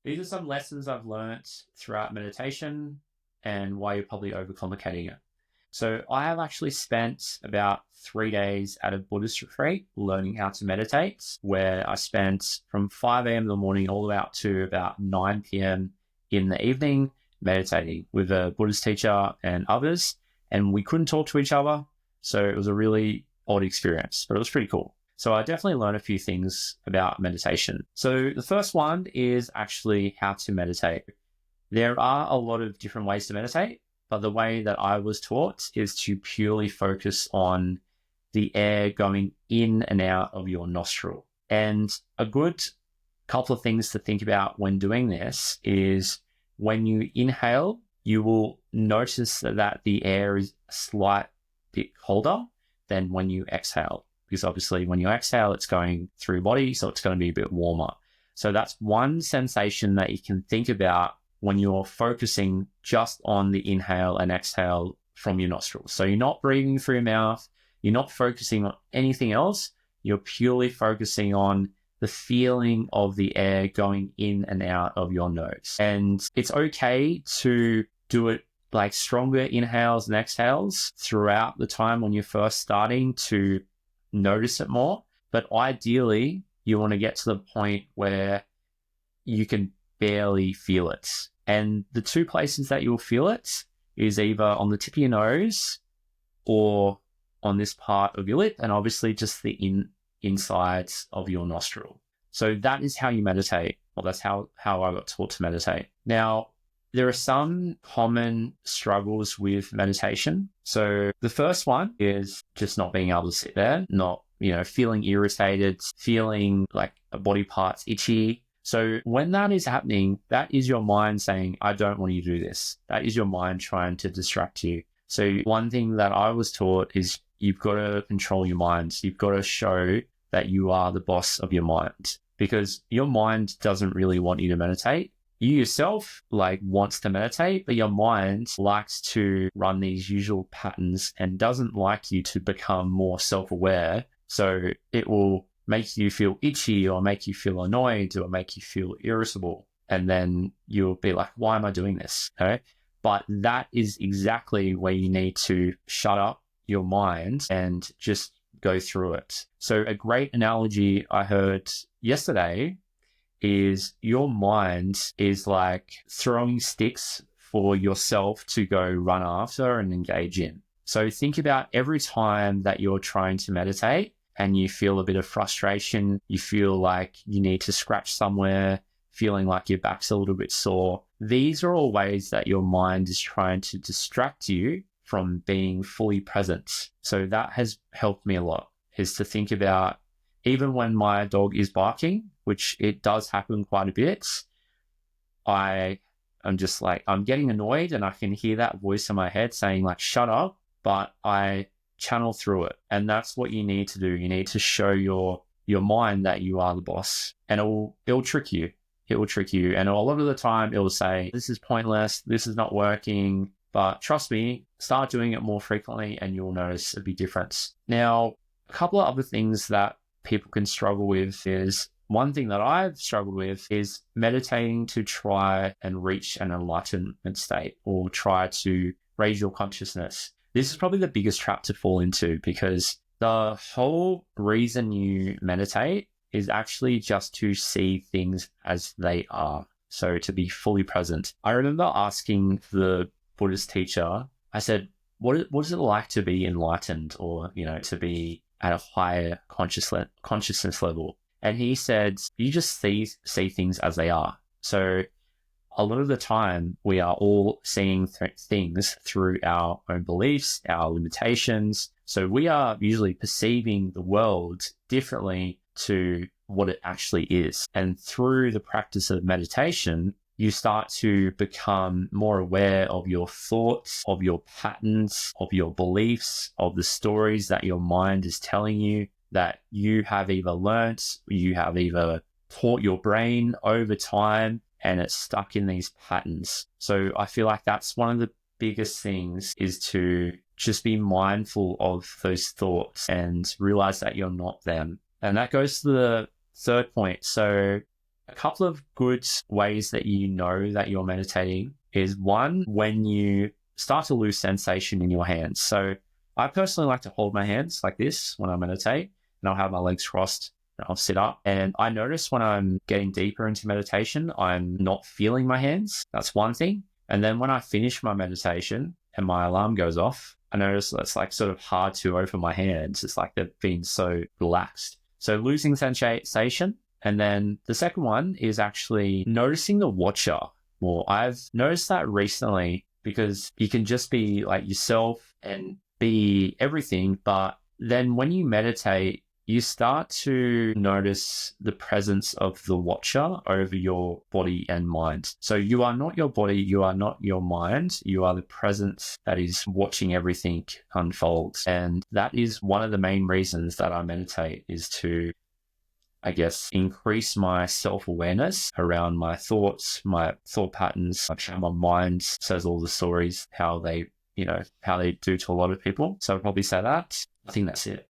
These are some lessons I've learned throughout meditation and why you're probably overcomplicating it. So I have actually spent about 3 days at a Buddhist retreat learning how to meditate, where I spent from 5 a.m. in the morning all the way up to about 9 p.m. in the evening meditating with a Buddhist teacher and others. And we couldn't talk to each other. So it was a really odd experience, but it was pretty cool. So I definitely learned a few things about meditation. So the first one is actually how to meditate. There are a lot of different ways to meditate, but the way that I was taught is to purely focus on the air going in and out of your nostril. And a good couple of things to think about when doing this is when you inhale, you will notice that the air is a slight bit colder than when you exhale, because obviously when you exhale, it's going through your body, so it's going to be a bit warmer. So that's one sensation that you can think about when you're focusing just on the inhale and exhale from your nostrils. So you're not breathing through your mouth, you're not focusing on anything else, you're purely focusing on the feeling of the air going in and out of your nose. And it's okay to do it like stronger inhales and exhales throughout the time when you're first starting to notice it more. But ideally, you want to get to the point where you can barely feel it. And the two places that you'll feel it is either on the tip of your nose or on this part of your lip, and obviously just the insides of your nostril. So that is how you meditate. Well, that's how I got taught to meditate. Now, there are some common struggles with meditation. So the first one is just not being able to sit there, not, feeling irritated, feeling like a body part's itchy. So when that is happening, that is your mind saying, I don't want you to do this. That is your mind trying to distract you. So one thing that I was taught is you've got to control your mind. You've got to show that you are the boss of your mind, because your mind doesn't really want you to meditate. You yourself wants to meditate, but your mind likes to run these usual patterns and doesn't like you to become more self-aware. So it will make you feel itchy or make you feel annoyed or make you feel irritable. And then you'll be like, why am I doing this? Okay. But that is exactly where you need to shut up your mind and just go through it. So a great analogy I heard yesterday is your mind is like throwing sticks for yourself to go run after and engage in. So think about every time that you're trying to meditate and you feel a bit of frustration, you feel like you need to scratch somewhere, feeling like your back's a little bit sore. These are all ways that your mind is trying to distract you from being fully present. So that has helped me a lot, is to think about, even when my dog is barking, which it does happen quite a bit, I'm just I'm getting annoyed and I can hear that voice in my head saying shut up, but I channel through it. And that's what you need to do. You need to show your mind that you are the boss, and it'll trick you. It will trick you. And a lot of the time it will say, this is pointless, this is not working. But trust me, start doing it more frequently and you'll notice a big difference. Now, a couple of other things that people can struggle with is, one thing that I've struggled with is meditating to try and reach an enlightenment state or try to raise your consciousness. This is probably the biggest trap to fall into, because the whole reason you meditate is actually just to see things as they are. So to be fully present. I remember asking the Buddhist teacher, I said, what is it like to be enlightened, or, to be at a higher consciousness level? And he said, you just see things as they are. So a lot of the time we are all seeing things through our own beliefs, our limitations. So we are usually perceiving the world differently to what it actually is. And through the practice of meditation, you start to become more aware of your thoughts, of your patterns, of your beliefs, of the stories that your mind is telling you, that you have either learnt, you have either taught your brain over time, and it's stuck in these patterns. So I feel like that's one of the biggest things, is to just be mindful of those thoughts and realize that you're not them. And that goes to the third point. So A couple of good ways that you know that you're meditating is one, when you start to lose sensation in your hands. So I personally like to hold my hands like this when I meditate, and I'll have my legs crossed and I'll sit up. And I notice when I'm getting deeper into meditation, I'm not feeling my hands. That's one thing. And then when I finish my meditation and my alarm goes off, I notice it's like sort of hard to open my hands. It's like they've been so relaxed. So losing sensation. And then the second one is actually noticing the watcher more. I've noticed that recently because you can just be like yourself and be everything. But then when you meditate, you start to notice the presence of the watcher over your body and mind. So you are not your body, you are not your mind, you are the presence that is watching everything unfold. And that is one of the main reasons that I meditate, is to, I guess, increase my self-awareness around my thoughts, my thought patterns, like how my mind says all the stories, how they do to a lot of people. So I'd probably say that. I think that's it.